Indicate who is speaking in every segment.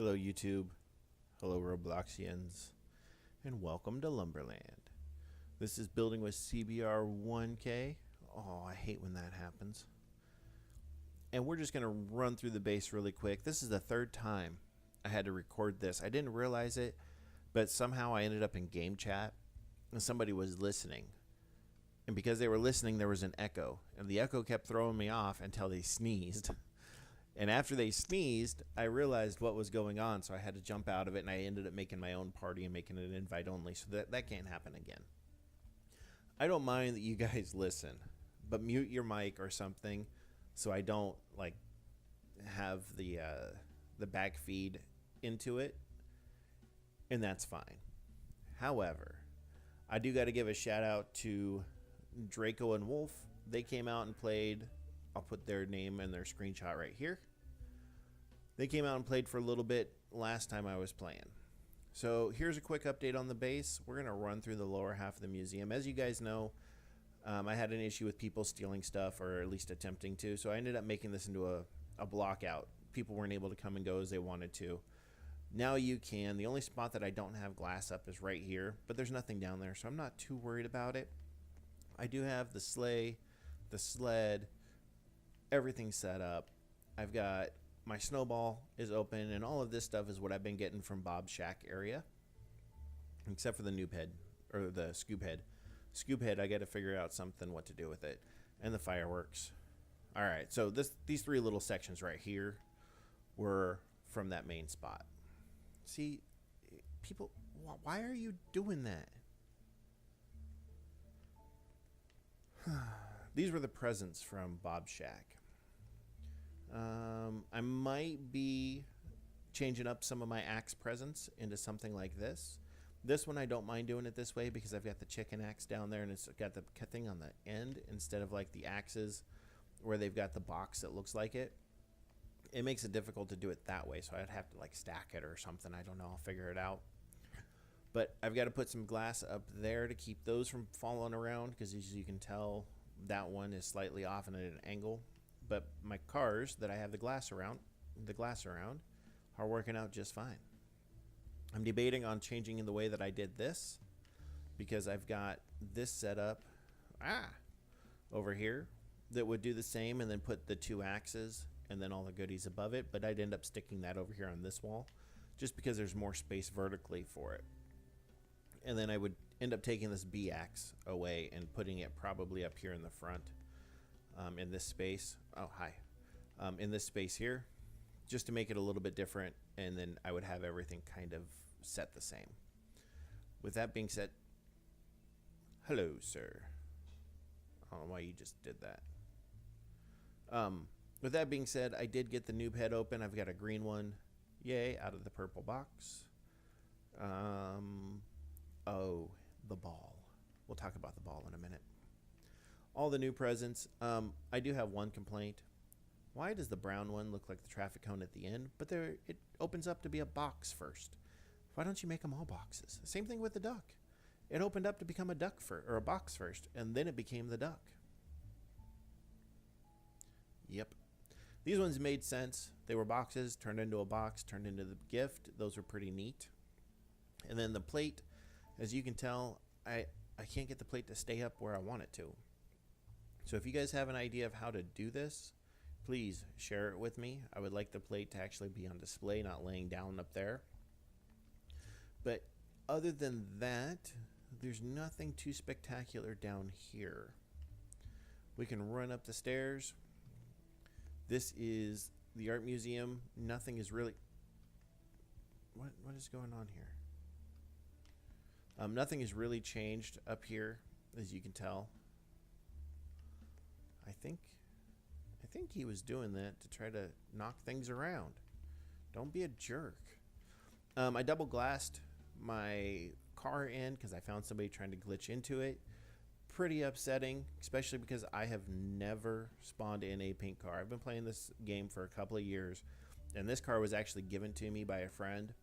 Speaker 1: Hello YouTube, hello Robloxians, and welcome to Lumberland. This is building with CBR 1K. Oh, I hate when that happens. And we're just going to run through the base really quick. This is the third time I had to record this. I didn't realize it, but somehow I ended up in game chat and somebody was listening. And because they were listening, there was an echo. And the echo kept throwing me off until they sneezed. And after they sneezed, I realized what was going on, so I had to jump out of it, and I ended up making my own party and making it invite only, so that can't happen again. I don't mind that you guys listen, but mute your mic or something so I don't like have the back feed into it, and that's fine. However, I do got to give a shout out to Draco and Wolf. They came out and played. I'll put their name and their screenshot right here. They came out and played for a little bit last time I was playing. So here's a quick update on the base. We're going to run through the lower half of the museum. As you guys know, I had an issue with people stealing stuff, or at least attempting to. So I ended up making this into a block out. People weren't able to come and go as they wanted to. Now you can. The only spot that I don't have glass up is right here, but there's nothing down there, so I'm not too worried about it. I do have the sleigh, the sled, everything set up. I've got my snowball is open, and all of this stuff is what I've been getting from Bob's Shack area, except for the noob head, or the scoop head. Scoop head, I got to figure out something what to do with it, and the fireworks. All right, so these three little sections right here were from that main spot. See, people, why are you doing that? These were the presents from Bob's Shack. I might be changing up some of my axe presents into something like this. This one I don't mind doing it this way because I've got the chicken axe down there and it's got the thing on the end instead of like the axes where they've got the box that looks like it. It makes it difficult to do it that way, so I'd have to like stack it or something. I don't know. I'll figure it out. But I've got to put some glass up there to keep those from falling around because as you can tell, that one is slightly off and at an angle. But my cars that I have the glass around are working out just fine. I'm debating on changing the way that I did this because I've got this set up over here that would do the same and then put the two axes and then all the goodies above it, but I'd end up sticking that over here on this wall just because there's more space vertically for it. And then I would end up taking this B axe away and putting it probably up here in the front. In this space, in this space here, just to make it a little bit different, and then I would have everything kind of set the same. With that being said, hello, sir. I don't know why you just did that. With that being said, I did get the noob head open. I've got a green one, yay, out of the purple box. Oh, the ball. We'll talk about the ball in a minute. All the new presents. I do have one complaint. Why does the brown one look like the traffic cone at the end, but there it opens up to be a box first? Why don't you make them all boxes? Same thing with the duck. It opened up to become a duck or a box first, and then it became the duck. Yep. These ones made sense. They were boxes, turned into a box, turned into the gift. Those were pretty neat. And then the plate, as you can tell, I can't get the plate to stay up where I want it to. So if you guys have an idea of how to do this, please share it with me. I would like the plate to actually be on display, not laying down up there. But other than that, there's nothing too spectacular down here. We can run up the stairs. This is the art museum. Nothing is really... What is going on here? Nothing has really changed up here, as you can tell. I think he was doing that to try to knock things around. Don't be a jerk. I double glassed my car in because I found somebody trying to glitch into it. Pretty upsetting, especially because I have never spawned in a pink car. I've been playing this game for a couple of years, and this car was actually given to me by a friend.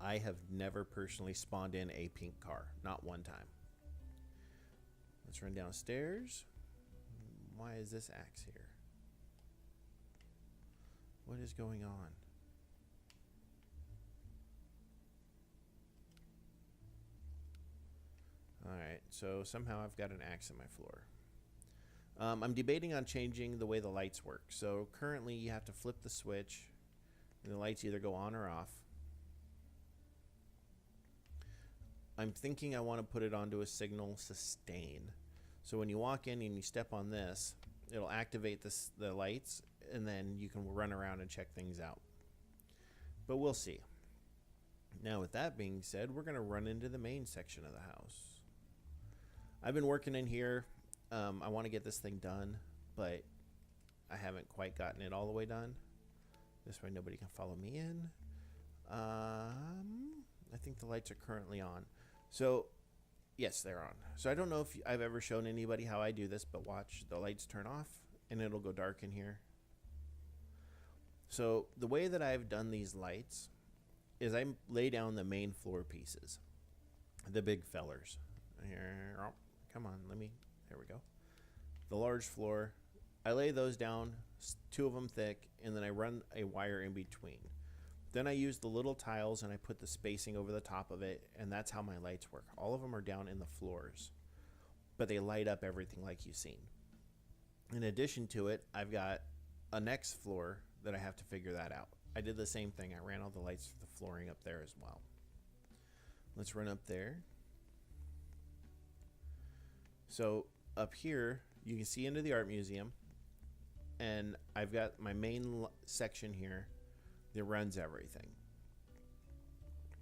Speaker 1: I have never personally spawned in a pink car, not one time. Let's run downstairs. Why is this axe here? What is going on? So somehow I've got an axe in my floor. I'm debating on changing the way the lights work. So currently you have to flip the switch and the lights either go on or off. I'm thinking I want to put it onto a signal sustain. So when you walk in and you step on this, it'll activate the lights, and then you can run around and check things out. But we'll see. Now with that being said, we're going to run into the main section of the house. I've been working in here. I want to get this thing done, but I haven't quite gotten it all the way done. This way nobody can follow me in. I think the lights are currently on. So, yes, they're on. So I don't know if I've ever shown anybody how I do this, but watch. The lights turn off, and it'll go dark in here. So the way that I've done these lights is I lay down the main floor pieces, the big fellers. Here, oh, come on, there we go. The large floor, I lay those down, 2 of them thick, and then I run a wire in between. Then I use the little tiles and I put the spacing over the top of it, and that's how my lights work. All of them are down in the floors, but they light up everything like you've seen. In addition to it, I've got a next floor that I have to figure that out. I did the same thing. I ran all the lights through the flooring up there as well. Let's run up there. So up here, you can see into the art museum, and I've got my main section here that runs everything.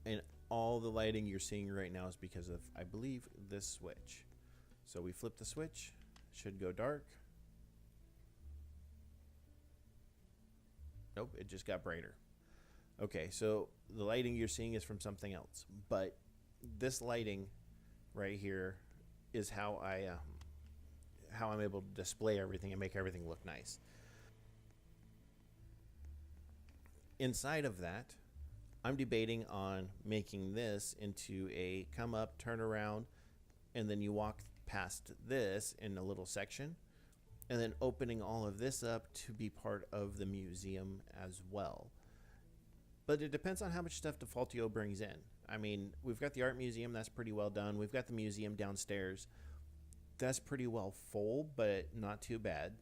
Speaker 1: And all the lighting you're seeing right now is because of, I believe, this switch. So we flip the switch, should go dark. Nope, it just got brighter. Okay, so the lighting you're seeing is from something else, but this lighting right here is how I'm able to display everything and make everything look nice. Inside of that, I'm debating on making this into a come up, turn around, and then you walk past this in a little section, and then opening all of this up to be part of the museum as well. But it depends on how much stuff Defaultio brings in. I mean, we've got the art museum, that's pretty well done. We've got the museum downstairs. That's pretty well full, but not too bad.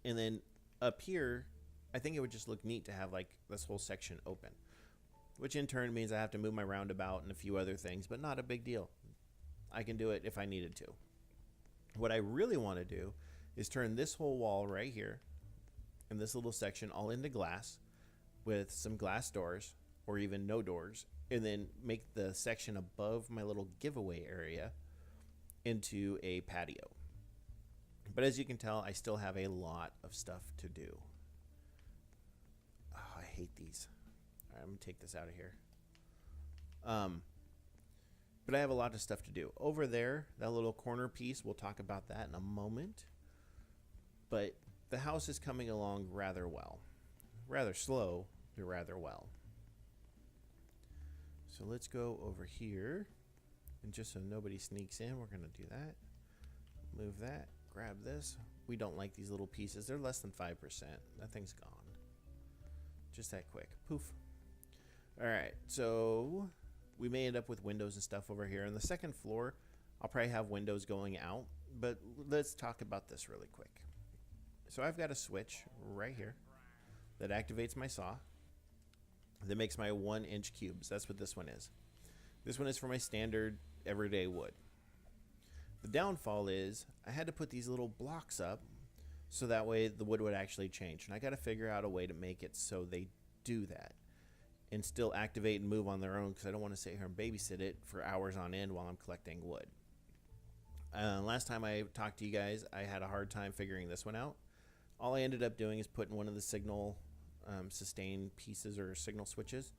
Speaker 1: And then up here, I think it would just look neat to have like this whole section open, which in turn means I have to move my roundabout and a few other things, but not a big deal. I can do it if I needed to. What I really want to do is turn this whole wall right here and this little section all into glass with some glass doors or even no doors, and then make the section above my little giveaway area into a patio. But as you can tell, I still have a lot of stuff to do. Oh, I hate these. All right, I'm gonna take this out of here. But I have a lot of stuff to do. Over there, that little corner piece, we'll talk about that in a moment. But the house is coming along rather well. Rather slow, but rather well. So let's go over here. And just so nobody sneaks in, we're going to do that. Move that. Grab this. We don't like these little pieces. They're less than 5%. That thing's gone. Just that quick. Poof. All right. So we may end up with windows and stuff over here. On the second floor, I'll probably have windows going out. But let's talk about this really quick. So I've got a switch right here that activates my saw. That makes my 1-inch cubes. That's what this one is. This one is for my standard everyday wood. The downfall is I had to put these little blocks up so that way the wood would actually change. And I got to figure out a way to make it so they do that and still activate and move on their own, because I don't want to sit here and babysit it for hours on end while I'm collecting wood. Last time I talked to you guys, I had a hard time figuring this one out. All I ended up doing is putting one of the signal sustain pieces or signal switches,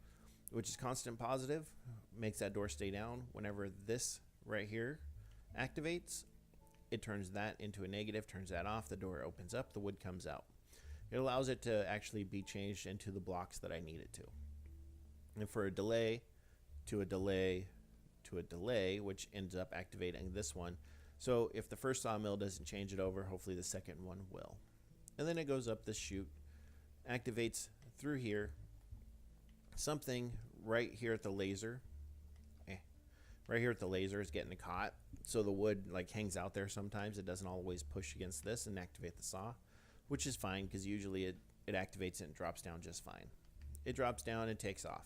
Speaker 1: which is constant positive, makes that door stay down. Whenever this right here activates, it turns that into a negative, turns that off, the door opens up, the wood comes out. It allows it to actually be changed into the blocks that I need it to. And for a delay to a delay to a delay, which ends up activating this one. So if the first sawmill doesn't change it over, hopefully the second one will. And then it goes up this chute, activates through here, something right here at the laser. Right here at the laser is getting caught. so the wood like hangs out there sometimes. It doesn't always push against this and activate the saw, which is fine because usually it activates it and drops down just fine. It drops down and takes off.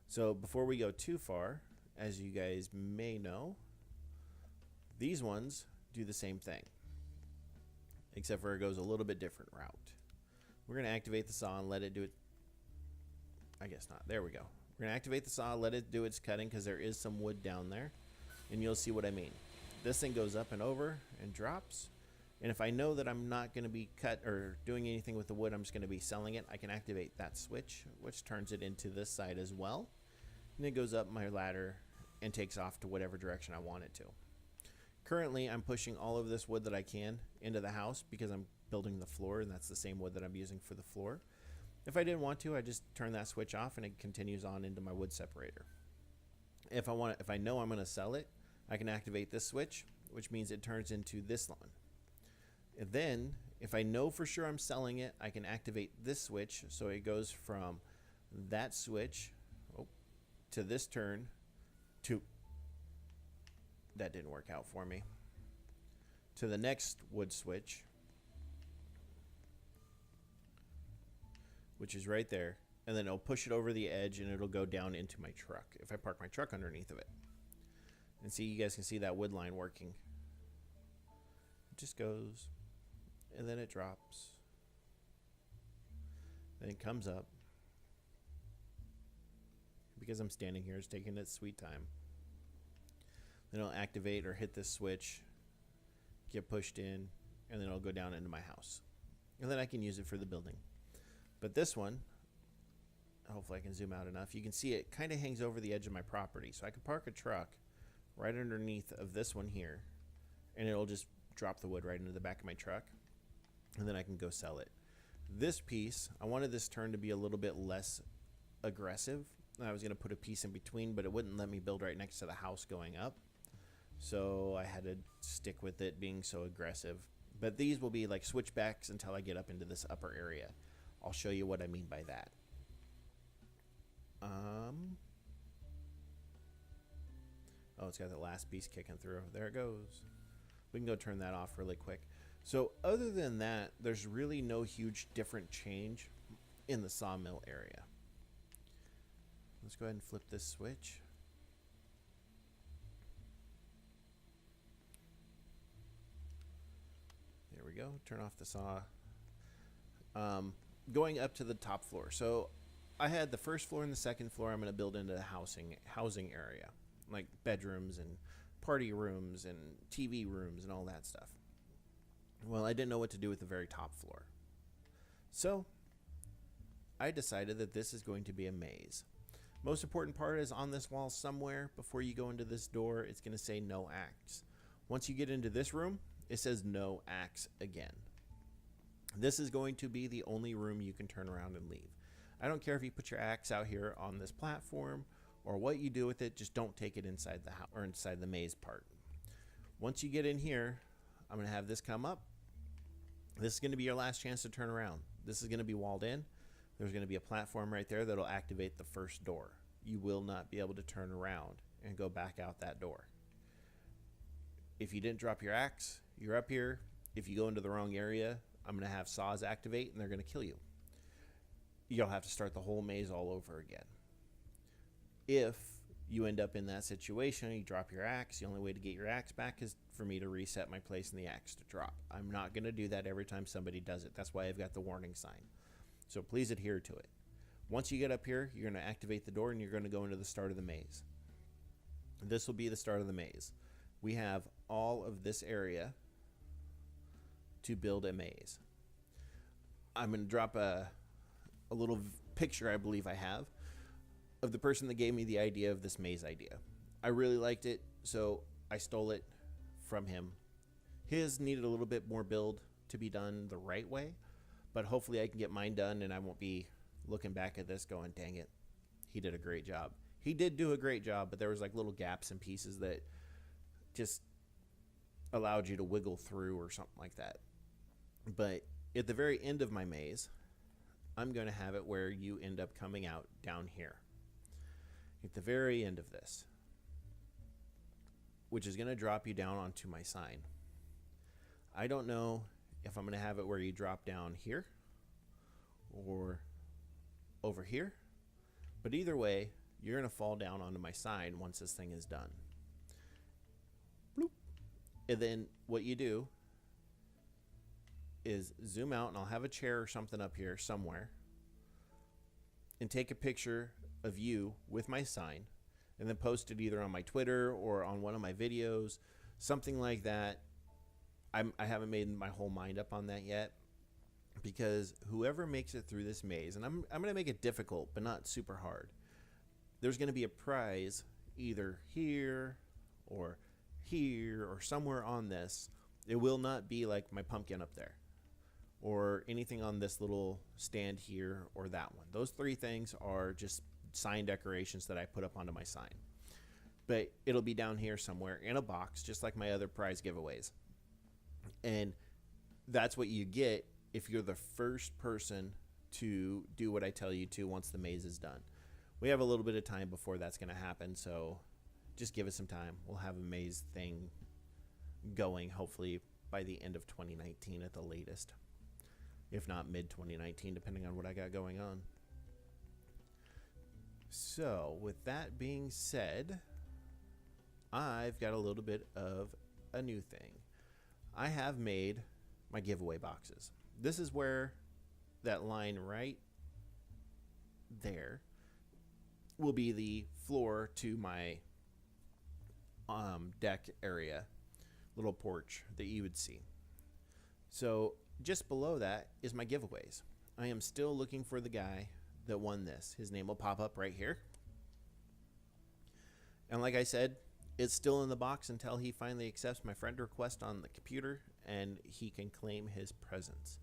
Speaker 1: So before we go too far, as you guys may know, these ones do the same thing, except for it goes a little bit different route. We're going to activate the saw and let it do it. I guess not. There we go. We're going to activate the saw, let it do its cutting because there is some wood down there, and you'll see what I mean. This thing goes up and over and drops, and if I know that I'm not going to be cut or doing anything with the wood, I'm just going to be selling it, I can activate that switch, which turns it into this side as well, and it goes up my ladder and takes off to whatever direction I want it to. Currently, I'm pushing all of this wood that I can into the house because I'm building the floor, and that's the same wood that I'm using for the floor. If I didn't want to, I just turn that switch off and it continues on into my wood separator. If I know I'm going to sell it, I can activate this switch, which means it turns into this one. And then, if I know for sure I'm selling it, I can activate this switch, so it goes from that switch to this turn to, that didn't work out for me, to the next wood switch, which is right there, and then it'll push it over the edge and it'll go down into my truck if I park my truck underneath of it. And see, you guys can see that wood line working. It just goes, and then it drops, then it comes up. Because I'm standing here, it's taking its sweet time. Then it'll activate or hit this switch, get pushed in, and then it'll go down into my house. And then I can use it for the building. But this one, hopefully I can zoom out enough, you can see it kind of hangs over the edge of my property. So I could park a truck right underneath of this one here, and it'll just drop the wood right into the back of my truck, and then I can go sell it. This piece, I wanted this turn to be a little bit less aggressive. I was going to put a piece in between, but it wouldn't let me build right next to the house going up. So I had to stick with it being so aggressive. But these will be like switchbacks until I get up into this upper area. I'll show you what I mean by that. Oh, it's got the last piece kicking through. There it goes. We can go turn that off really quick. So other than that, there's really no huge different change in the sawmill area. Let's go ahead and flip this switch. There we go. Turn off the saw. Going up to the top floor. So I had the first floor and the second floor I'm going to build into the housing area, like bedrooms and party rooms and TV rooms and all that stuff. Well, I didn't know what to do with the very top floor. So I decided that this is going to be a maze. Most important part is on this wall somewhere before you go into this door, it's going to say no axe. Once you get into this room, it says no axe again. This is going to be the only room you can turn around and leave. I don't care if you put your axe out here on this platform or what you do with it, just don't take it inside the house or inside the maze part. Once you get in here, I'm going to have this come up. This is going to be your last chance to turn around. This is going to be walled in. There's going to be a platform right there that'll activate the first door. You will not be able to turn around and go back out that door. If you didn't drop your axe, you're up here. If you go into the wrong area, I'm going to have saws activate and they're going to kill you. You'll have to start the whole maze all over again. If you end up in that situation, you drop your axe, the only way to get your axe back is for me to reset my place and the axe to drop. I'm not going to do that every time somebody does it. That's why I've got the warning sign. So please adhere to it. Once you get up here, you're going to activate the door and you're going to go into the start of the maze. This will be the start of the maze. We have all of this area to build a maze. I'm going to drop a little picture I believe I have of the person that gave me the idea of this maze idea. I really liked it, so I stole it from him. His needed a little bit more build to be done the right way, but hopefully I can get mine done and I won't be looking back at this going, dang it, he did a great job. He did do a great job, but there was like little gaps and pieces that just allowed you to wiggle through or something like that. But at the very end of my maze, I'm going to have it where you end up coming out down here. At the very end of this, which is going to drop you down onto my sign. I don't know if I'm going to have it where you drop down here or over here, but either way, you're going to fall down onto my sign once this thing is done. Bloop. And then what you do is zoom out, and I'll have a chair or something up here somewhere, and take a picture of you with my sign, and then post it either on my Twitter or on one of my videos, something like that. I haven't made my whole mind up on that yet, because whoever makes it through this maze, and I'm going to make it difficult but not super hard, there's going to be a prize either here or somewhere on this. It will not be like my pumpkin up there or anything on this little stand here or that one. Those three things are just sign decorations that I put up onto my sign. But it'll be down here somewhere in a box, just like my other prize giveaways. And that's what you get if you're the first person to do what I tell you to once the maze is done. We have a little bit of time before that's going to happen, so just give us some time. We'll have a maze thing going hopefully by the end of 2019 at the latest, if not mid-2019, depending on what I got going on. So with that being said, I've got a little bit of a new thing. I have made my giveaway boxes. This is where that line right there will be the floor to my deck area, little porch that you would see. So just below that is my giveaways. I am still looking for the guy that won this. His name will pop up right here. And like I said, it's still in the box until he finally accepts my friend request on the computer and he can claim his presents.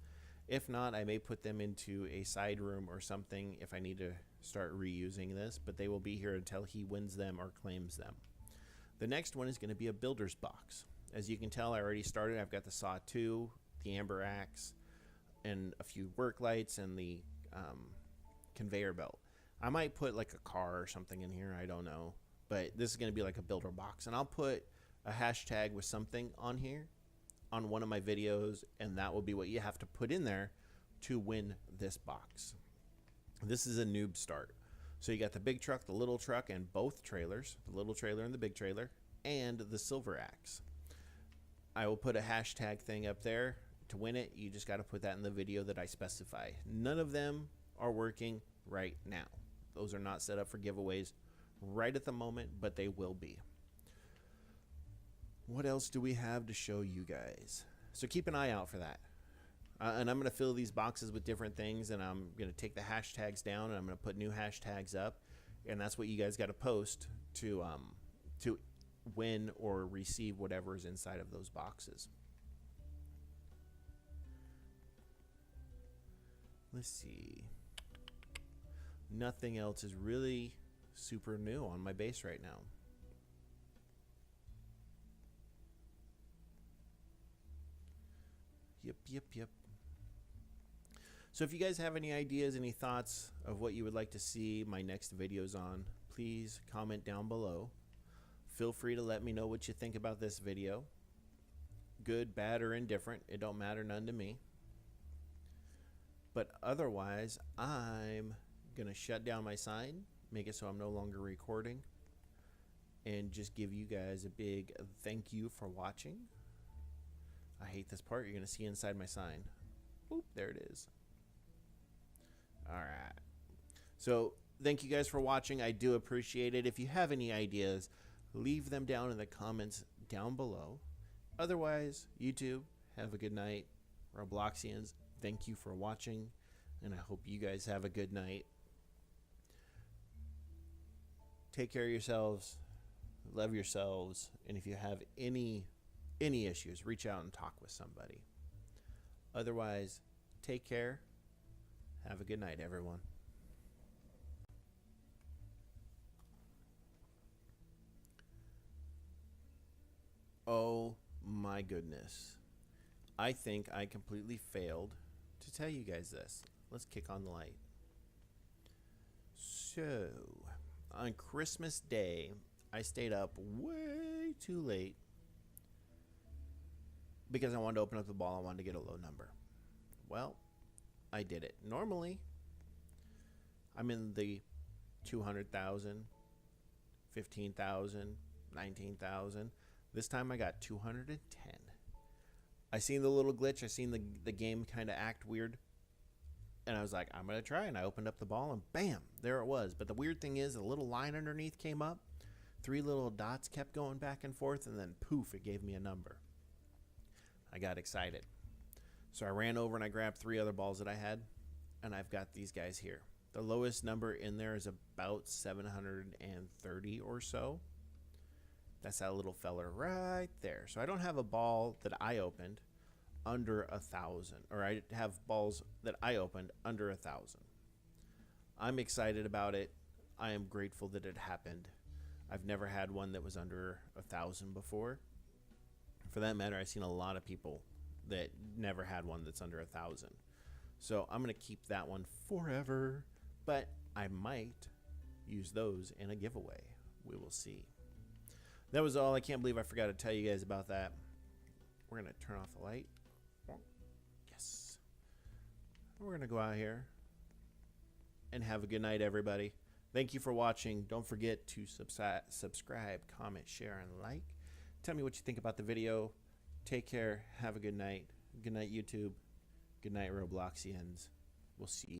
Speaker 1: If not, I may put them into a side room or something if I need to start reusing this, but they will be here until he wins them or claims them. The next one is going to be a builder's box. As you can tell, I already started. I've got the Saw 2, the Amber Axe, and a few work lights and the conveyor belt. I might put like a car or something in here, I don't know. But this is going to be like a builder box. And I'll put a hashtag with something on here on one of my videos, and that will be what you have to put in there to win this box. This is a noob start. So you got the big truck, the little truck, and both trailers, the little trailer and the big trailer, and the silver axe. I will put a hashtag thing up there. To win it, you just got to put that in the video that I specify. None of them are working right now. Those are not set up for giveaways right at the moment, but they will be. What else do we have to show you guys? So keep an eye out for that. And I'm going to fill these boxes with different things, and I'm going to take the hashtags down, and I'm going to put new hashtags up, and that's what you guys got to post to win or receive whatever is inside of those boxes. Let's see. Nothing else is really super new on my base right now. Yep. So if you guys have any ideas, any thoughts of what you would like to see my next videos on, please comment down below. Feel free to let me know what you think about this video. Good, bad, or indifferent. It don't matter none to me. But otherwise, I'm going to shut down my sign, make it so I'm no longer recording, and just give you guys a big thank you for watching. I hate this part. You're going to see inside my sign. Boop, there it is. All right. So thank you guys for watching. I do appreciate it. If you have any ideas, leave them down in the comments down below. Otherwise, YouTube, have a good night. Robloxians, thank you for watching, and I hope you guys have a good night. Take care of yourselves, love yourselves, and if you have any issues, reach out and talk with somebody. Otherwise, take care. Have a good night, everyone. Oh my goodness. I think I completely failed to tell you guys this. Let's kick on the light. So, on Christmas Day, I stayed up way too late because I wanted to open up the ball. I wanted to get a low number. Well, I did it. Normally, I'm in the 200,000, 15,000, 19,000. This time I got 210. I seen the little glitch. I seen the game kind of act weird. And I was like, I'm going to try. And I opened up the ball and bam, there it was. But the weird thing is a little line underneath came up. 3 little dots kept going back and forth. And then poof, it gave me a number. I got excited. So I ran over and I grabbed 3 other balls that I had. And I've got these guys here. The lowest number in there is about 730 or so. That's that little feller right there. So I don't have a ball that I opened under 1,000, or I have balls that I opened under 1,000. I'm excited about it. I am grateful that it happened. I've never had one that was under 1,000 before. For that matter, I've seen a lot of people that never had one that's under 1,000. So I'm going to keep that one forever, but I might use those in a giveaway. We will see. That was all. I can't believe I forgot to tell you guys about that. We're going to turn off the light. Yes. We're going to go out here and have a good night, everybody. Thank you for watching. Don't forget to subscribe, comment, share, and like. Tell me what you think about the video. Take care. Have a good night. Good night, YouTube. Good night, Robloxians. We'll see you.